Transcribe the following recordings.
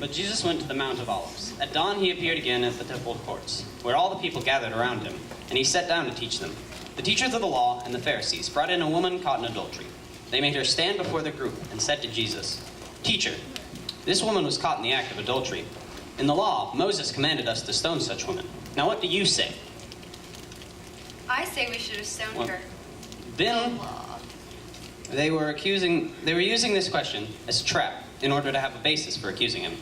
But Jesus went to the Mount of Olives. At dawn he appeared again at the temple courts, where all the people gathered around him, and he sat down to teach them. The teachers of the law and the Pharisees brought in a woman caught in adultery. They made her stand before the group and said to Jesus, "Teacher, this woman was caught in the act of adultery. In the law, Moses commanded us to stone such women. Now what do you say?" I say we should have stoned her. Then they were using this question as a trap in order to have a basis for accusing him.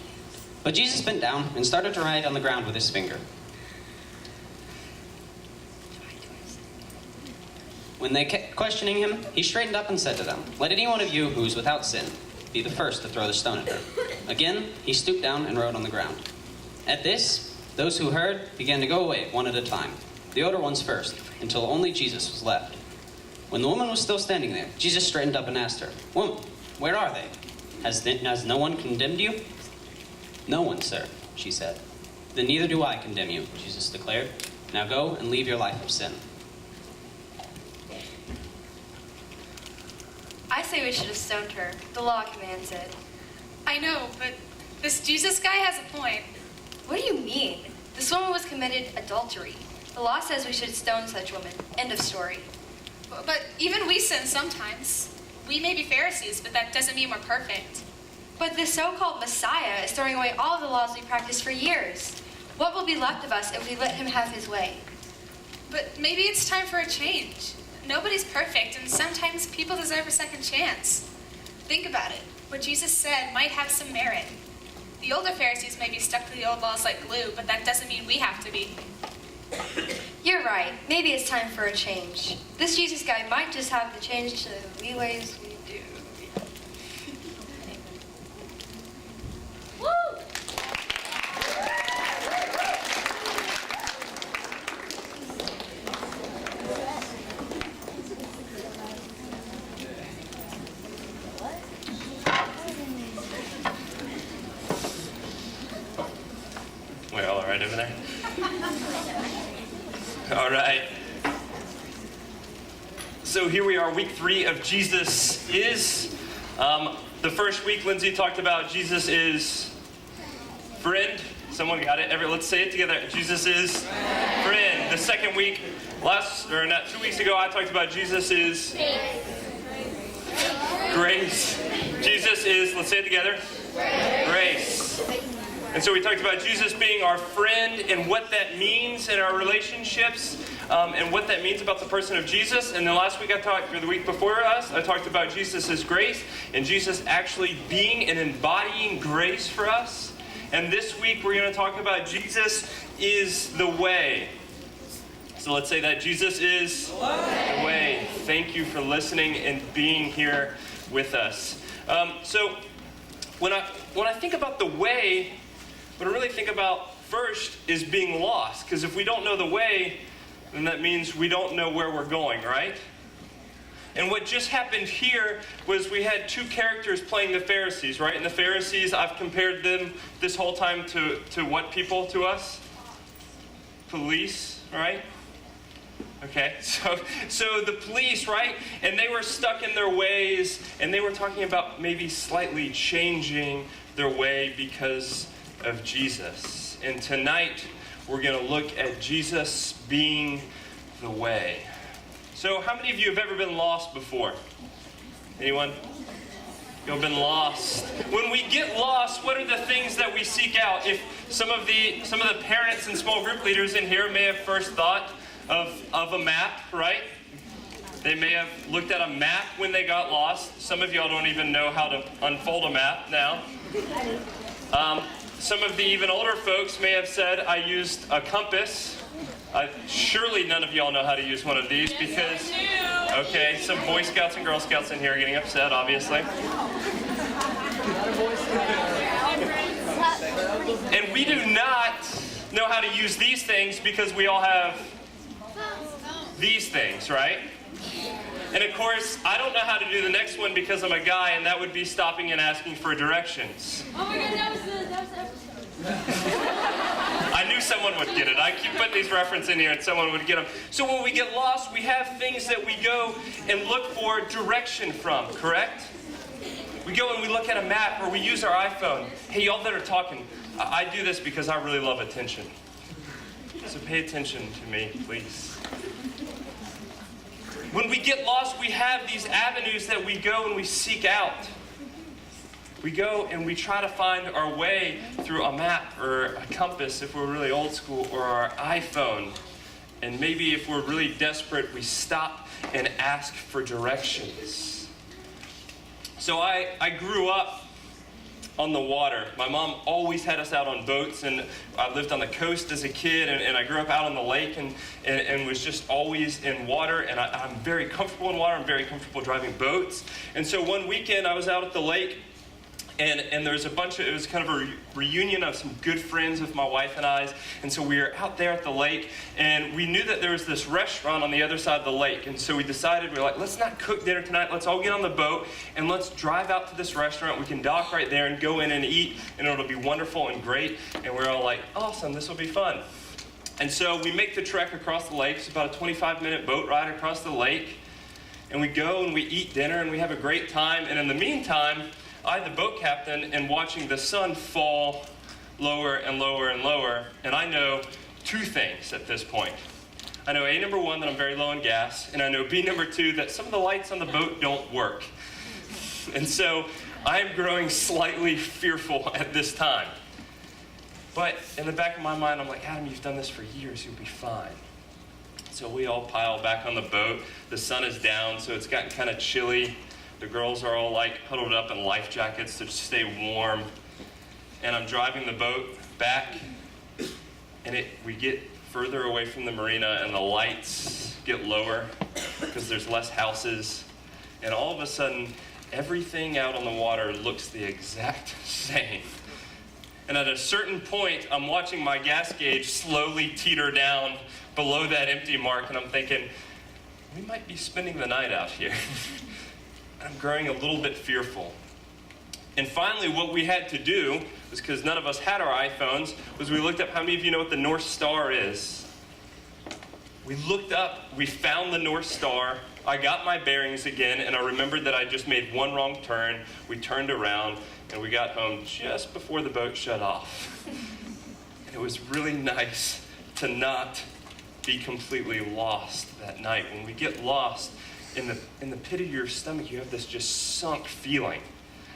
But Jesus bent down and started to write on the ground with his finger. When they kept questioning him, he straightened up and said to them, "Let any one of you who is without sin be the first to throw the stone at her." Again, he stooped down and wrote on the ground. At this, those who heard began to go away one at a time, the older ones first, until only Jesus was left. When the woman was still standing there, Jesus straightened up and asked her, "Woman, where are they? Has no one condemned you?" "No one, sir," she said. "Then neither do I condemn you," Jesus declared. "Now go and leave your life of sin." I say we should have stoned her. The law commands it. I know, but this Jesus guy has a point. What do you mean? This woman was committed adultery. The law says we should stone such women. End of story. But even we sin sometimes. We may be Pharisees, but that doesn't mean we're perfect. But the so-called Messiah is throwing away all of the laws we practiced for years. What will be left of us if we let him have his way? But maybe it's time for a change. Nobody's perfect, and sometimes people deserve a second chance. Think about it. What Jesus said might have some merit. The older Pharisees may be stuck to the old laws like glue, but that doesn't mean we have to be. You're right. Maybe it's time for a change. This Jesus guy might just have the change to the ways we do. Woo! We're all right over there? All right. So here we are, week 3 of Jesus Is. The first week, Lindsay talked about Jesus is friend. Someone got it? Let's say it together. Jesus is friend. The second week, 2 weeks ago, I talked about Jesus is grace. Jesus is, let's say it together, grace. And so we talked about Jesus being our friend and what that means in our relationships, and what that means about the person of Jesus. And then last week the week before us, I talked about Jesus as grace and Jesus actually being and embodying grace for us. And this week we're going to talk about Jesus is the way. So let's say that Jesus is the way. Thank you for listening and being here with us. So when I think about the way, what I really think about first is being lost. Because if we don't know the way, then that means we don't know where we're going, right? And what just happened here was we had two characters playing the Pharisees, right? And the Pharisees, I've compared them this whole time to what people to us? Police, right? Okay, so the police, right? And they were stuck in their ways, and they were talking about maybe slightly changing their way because of Jesus. And tonight we're going to look at Jesus being the way. So how many of you have ever been lost before? Anyone? You've been lost. When we get lost, what are the things that we seek out? If some of the parents and small group leaders in here may have first thought of a map, right? They may have looked at a map when they got lost. Some of y'all don't even know how to unfold a map now. Some of the even older folks may have said, I used a compass. Surely none of y'all know how to use one of these because, okay, some Boy Scouts and Girl Scouts in here are getting upset, obviously. And we do not know how to use these things because we all have these things, right? And of course, I don't know how to do the next one because I'm a guy, and that would be stopping and asking for directions. Oh my God, that was I knew someone would get it. I keep putting these references in here and someone would get them. So when we get lost, we have things that we go and look for direction from, correct? We go and we look at a map, or we use our iPhone. Hey, y'all that are talking, I do this because I really love attention. So pay attention to me, please. When we get lost, we have these avenues that we go and we seek out. We go and we try to find our way through a map or a compass if we're really old school, or our iPhone. And maybe if we're really desperate, we stop and ask for directions. So I grew up on the water. My mom always had us out on boats, and I lived on the coast as a kid, and I grew up out on the lake and was just always in water, and I'm very comfortable in water. I'm very comfortable driving boats. And so one weekend I was out at the lake, and there was it was kind of a reunion of some good friends of my wife and I's. And so we were out there at the lake, and we knew that there was this restaurant on the other side of the lake. And so we decided, we're like, let's not cook dinner tonight. Let's all get on the boat, and let's drive out to this restaurant. We can dock right there and go in and eat, and it'll be wonderful and great. And we're all like, awesome, this will be fun. And so we make the trek across the lake. It's about a 25-minute boat ride across the lake. And we go and we eat dinner, and we have a great time. And in the meantime, I, the boat captain, am watching the sun fall lower and lower and lower, and I know two things at this point. I know number one, that I'm very low on gas, and I know number two, that some of the lights on the boat don't work. And so I'm growing slightly fearful at this time. But in the back of my mind, I'm like, Adam, you've done this for years, you'll be fine. So we all pile back on the boat. The sun is down, so it's gotten kind of chilly. The girls are all like huddled up in life jackets to stay warm. And I'm driving the boat back, and we get further away from the marina, and the lights get lower because there's less houses. And all of a sudden, everything out on the water looks the exact same. And at a certain point, I'm watching my gas gauge slowly teeter down below that empty mark, and I'm thinking, we might be spending the night out here. I'm growing a little bit fearful. And finally, what we had to do, was because none of us had our iPhones, was we looked up, how many of you know what the North Star is? We looked up, we found the North Star, I got my bearings again, and I remembered that I just made one wrong turn. We turned around, and we got home just before the boat shut off. And it was really nice to not be completely lost that night. When we get lost, in the pit of your stomach, you have this just sunk feeling.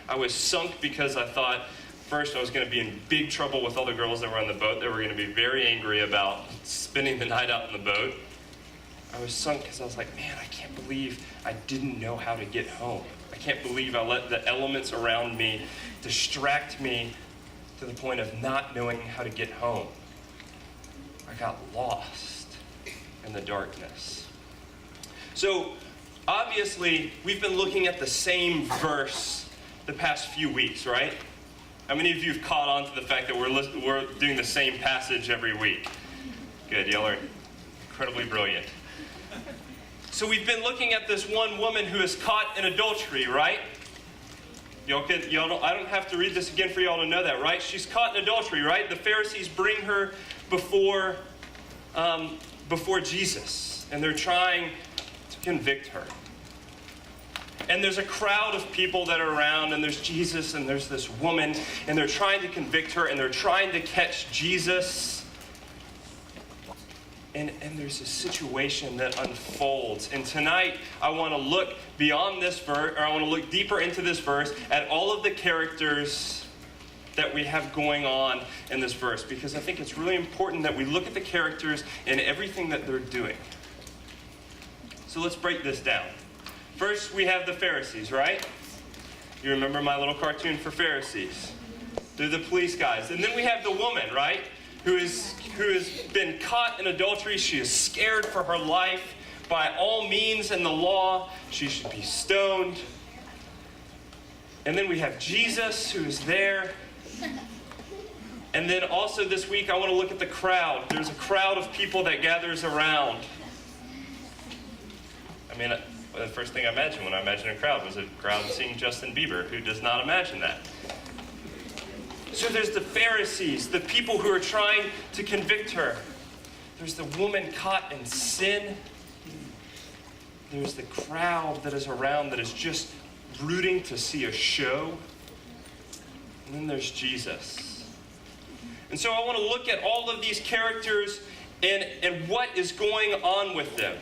I was sunk because I thought, first, I was going to be in big trouble with all the girls that were on the boat. They were going to be very angry about spending the night out on the boat. I was sunk because I was like, man, I can't believe I didn't know how to get home. I can't believe I let the elements around me distract me to the point of not knowing how to get home. I got lost in the darkness. So, obviously, we've been looking at the same verse the past few weeks, right? How many of you have caught on to the fact that we're doing the same passage every week? Good, y'all are incredibly brilliant. So we've been looking at this one woman who is caught in adultery, right? I don't have to read this again for y'all to know that, right? She's caught in adultery, right? The Pharisees bring her before Jesus, and they're trying to convict her. And there's a crowd of people that are around, and there's Jesus, and there's this woman, and they're trying to convict her, and they're trying to catch Jesus. And there's a situation that unfolds. And tonight, I want to look beyond this verse, or I want to look deeper into this verse at all of the characters that we have going on in this verse, because I think it's really important that we look at the characters and everything that they're doing. So let's break this down. First, we have the Pharisees, right? You remember my little cartoon for Pharisees? They're the police guys. And then we have the woman, right? Who has been caught in adultery. She is scared for her life. By all means in the law, she should be stoned. And then we have Jesus, who is there. And then also this week, I want to look at the crowd. There's a crowd of people that gathers around. I mean, the first thing I imagined when I imagined a crowd was a crowd seeing Justin Bieber. Who does not imagine that? So there's the Pharisees, the people who are trying to convict her. There's the woman caught in sin. There's the crowd that is around that is just rooting to see a show. And then there's Jesus. And so I want to look at all of these characters and what is going on with them.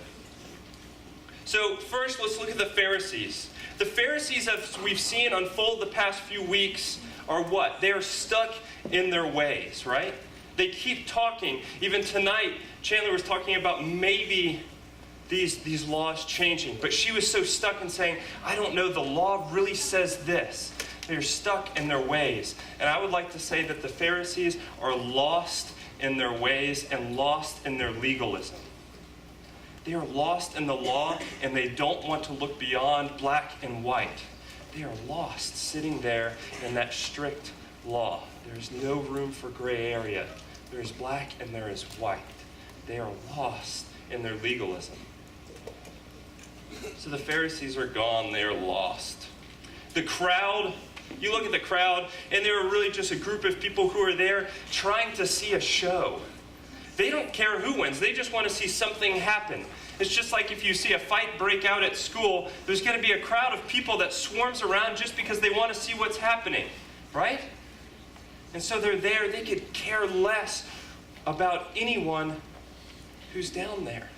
So first, let's look at the Pharisees. The Pharisees, as we've seen unfold the past few weeks, are what? They are stuck in their ways, right? They keep talking. Even tonight, Chandler was talking about maybe these laws changing. But she was so stuck in saying, I don't know, the law really says this. They're stuck in their ways. And I would like to say that the Pharisees are lost in their ways and lost in their legalism. They are lost in the law, and they don't want to look beyond black and white. They are lost sitting there in that strict law. There's no room for gray area. There is black and there is white. They are lost in their legalism. So the Pharisees are gone. They are lost. The crowd, you look at the crowd, and they were really just a group of people who are there trying to see a show. They don't care who wins. They just want to see something happen. It's just like if you see a fight break out at school, there's going to be a crowd of people that swarms around just because they want to see what's happening, right? And so they're there. They could care less about anyone who's down there.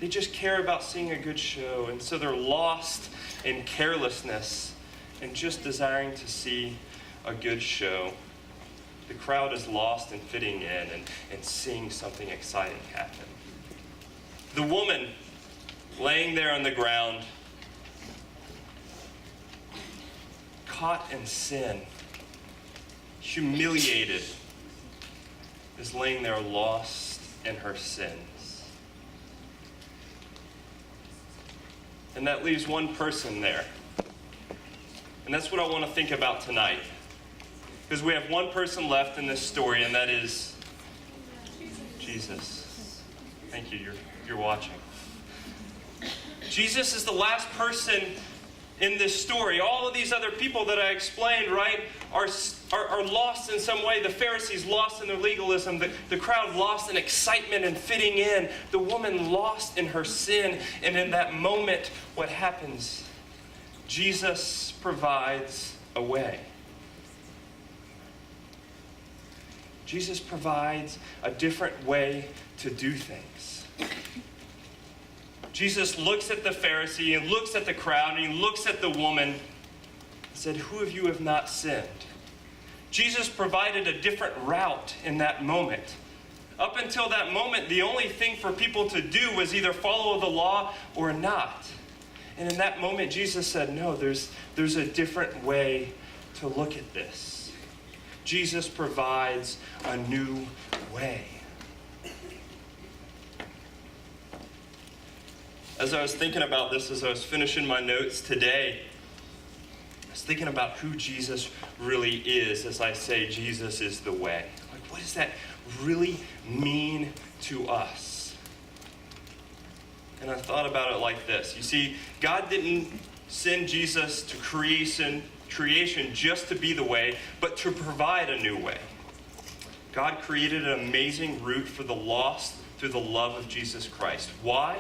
They just care about seeing a good show. And so they're lost in carelessness and just desiring to see a good show. The crowd is lost in fitting in and seeing something exciting happen. The woman laying there on the ground, caught in sin, humiliated, is laying there lost in her sins. And that leaves one person there. And that's what I want to think about tonight. Because we have one person left in this story, and that is Jesus. Thank you. You're watching. Jesus is the last person in this story. All of these other people that I explained, right, are lost in some way. The Pharisees lost in their legalism. The crowd lost in excitement and fitting in. The woman lost in her sin. And in that moment, what happens? Jesus provides a way. Jesus provides a different way to do things. Jesus looks at the Pharisee and looks at the crowd and he looks at the woman and said, "Who of you have not sinned?" Jesus provided a different route in that moment. Up until that moment, the only thing for people to do was either follow the law or not. And in that moment, Jesus said, no, there's a different way to look at this. Jesus provides a new way. As I was thinking about this, as I was finishing my notes today, I was thinking about who Jesus really is as I say Jesus is the way. Like, what does that really mean to us? And I thought about it like this. You see, God didn't send Jesus to creation just to be the way, but to provide a new way. God created an amazing route for the lost through the love of Jesus Christ. Why?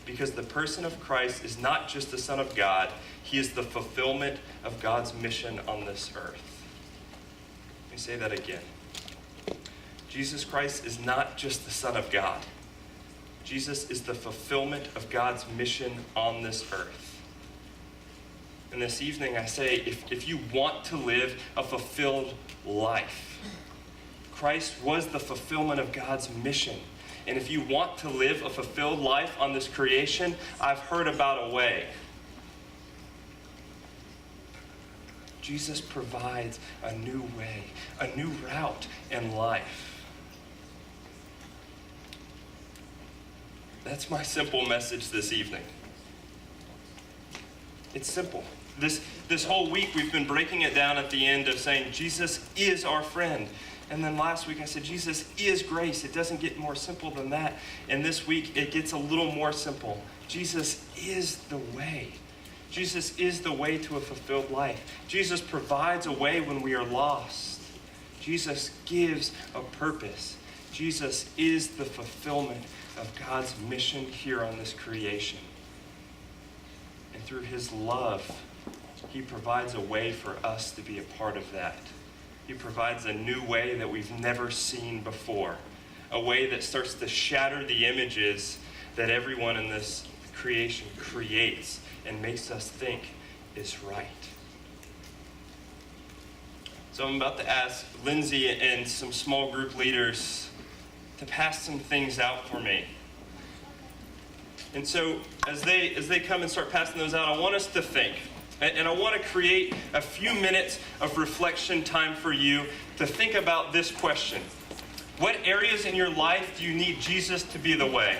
Because the person of Christ is not just the Son of God, he is the fulfillment of God's mission on this earth. Let me say that again. Jesus Christ is not just the Son of God. Jesus is the fulfillment of God's mission on this earth. And this evening I say, if you want to live a fulfilled life, Christ was the fulfillment of God's mission. And if you want to live a fulfilled life on this creation, I've heard about a way. Jesus provides a new way, a new route in life. That's my simple message this evening. It's simple. This whole week we've been breaking it down at the end of saying Jesus is our friend. And then last week I said Jesus is grace. It doesn't get more simple than that. And this week it gets a little more simple. Jesus is the way. Jesus is the way to a fulfilled life. Jesus provides a way when we are lost. Jesus gives a purpose. Jesus is the fulfillment of God's mission here on this creation. And through his love, He provides a way for us to be a part of that. He provides a new way that we've never seen before. A way that starts to shatter the images that everyone in this creation creates and makes us think is right. So I'm about to ask Lindsay and some small group leaders to pass some things out for me. And so as they come and start passing those out, I want us to think. And I want to create a few minutes of reflection time for you to think about this question. What areas in your life do you need Jesus to be the way?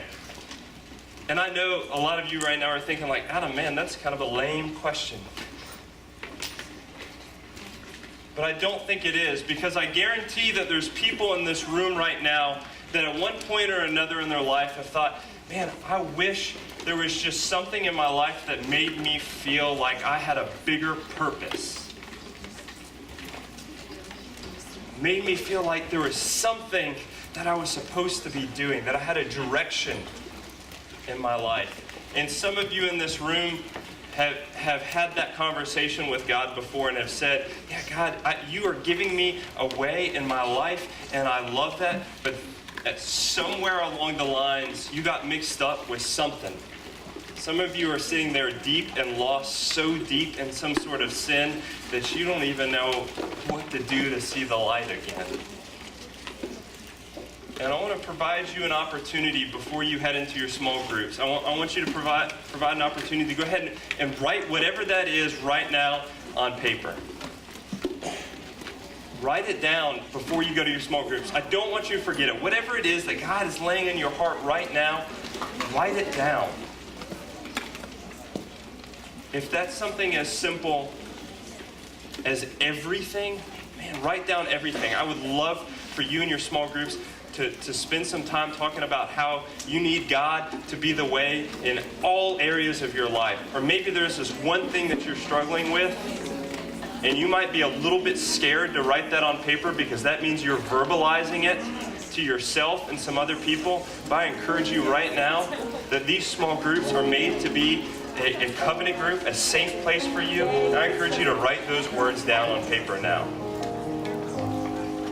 And I know a lot of you right now are thinking like, Adam, man, that's kind of a lame question. But I don't think it is, because I guarantee that there's people in this room right now that at one point or another in their life have thought, man, I wish there was just something in my life that made me feel like I had a bigger purpose. Made me feel like there was something that I was supposed to be doing, that I had a direction in my life. And some of you in this room have had that conversation with God before and have said, yeah, God, you are giving me a way in my life, and I love that, but somewhere along the lines, you got mixed up with something. Some of you are sitting there deep and lost so deep in some sort of sin that you don't even know what to do to see the light again. And I want to provide you an opportunity before you head into your small groups. I want you to provide an opportunity to go ahead and write whatever that is right now on paper. Write it down before you go to your small groups. I don't want you to forget it. Whatever it is that God is laying in your heart right now, write it down. If that's something as simple as everything, man, write down everything. I would love for you and your small groups to spend some time talking about how you need God to be the way in all areas of your life. Or maybe there's this one thing that you're struggling with, and you might be a little bit scared to write that on paper because that means you're verbalizing it to yourself and some other people. But I encourage you right now that these small groups are made to be a covenant group, a safe place for you. And I encourage you to write those words down on paper now.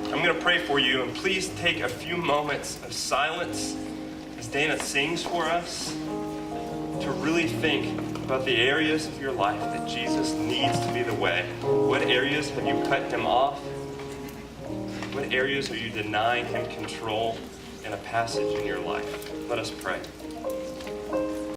I'm going to pray for you, and please take a few moments of silence as Dana sings for us to really think about the areas of your life that Jesus needs to be the way. What areas have you cut him off? What areas are you denying him control in a passage in your life? Let us pray.